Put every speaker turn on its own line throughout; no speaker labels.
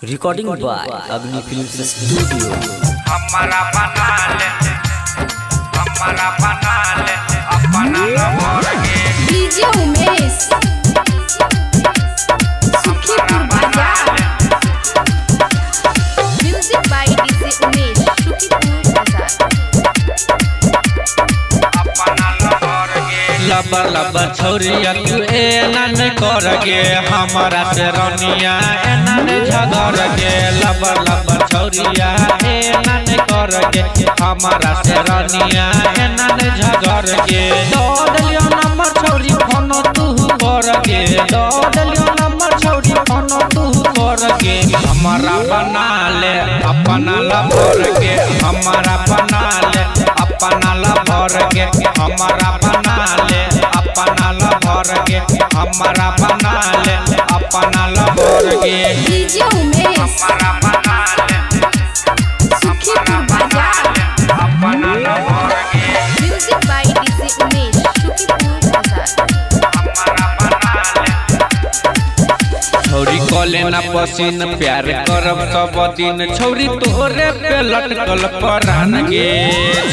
Recording by अग्नि films studio.
हमारा बना ले अपना लवर के
डीजे उमेश सुखीपुर बाजार। Music by DJ Umesh Sukhipur बाजार।
अपना लवर के
लबर लबर छौरिया तू एना ने कर गे हमारा से रनिया एना ने झगड़ गे लबर लबर छौरिया एना ने कर गे हमारा से रनिया एना ने झगड़ गे दौड़लियो नंबर छौरी फोन तू कर गे दौड़लियो नंबर छौरी फोन तू कर गे हमारा बना ले अपना लवर के हमारा बना ले अपना लवर के हमारा बना ले अपना लवर के हमारा बना ले अपना लवर के
डीजे उमेश
हमारा बना ले
सुखीपुर बाजार।
अपना लवर के
music by DJ Umesh Sukhipur बाजार।
हमारा बना ले
छौरी कले ना पसीन प्यार करब सब दिन छौरी तोरे पे लटकल परान गे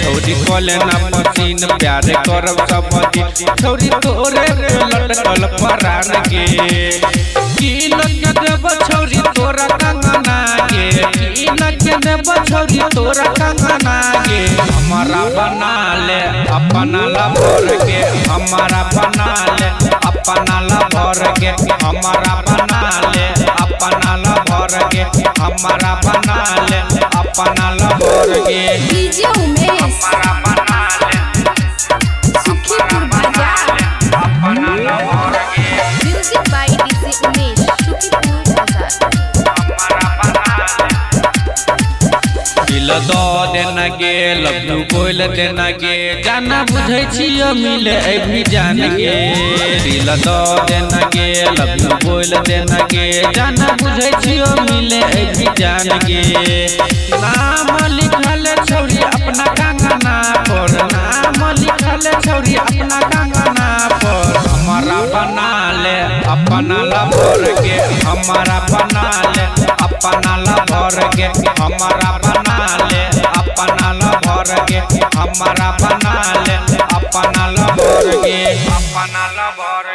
छौरी कले ना पसीन प्यार करब सब दिन छौरी तोरे पे लटकल परान गे की लग देब छौरी तोरा कंगना गे की लग देब छौरी तोरा कंगना गे हमारा बना ले अपना लवर के हमारा बना ले अपना लवर के हमारा बना ले अपना लवर के हमारा बना ले अपना लवर के
डीजे उमेश
हमारा बना ले
सुखीपुर बाजार।
अपना लवर के
music by DJ Umesh Sukhipur बाजार।
हमारा बना ले
दिल दो देना गे लड्डू कोइल देना गे जाना बुझै छियो मिले भी जान गे दिल दो देना गे लड्डू कोइल देना गे जाना बुझै छियो मिले भी जान गे नाम लिखल छौरी अपना कंगना पर नाम लिखल छौरी अपना कंगना पर हमारा बना ले अपना लवर के हमारा बना ले अपना लवर के हमारा बना ले अपना लवर के हमारा बना ले अपना लवर के
अपना लवर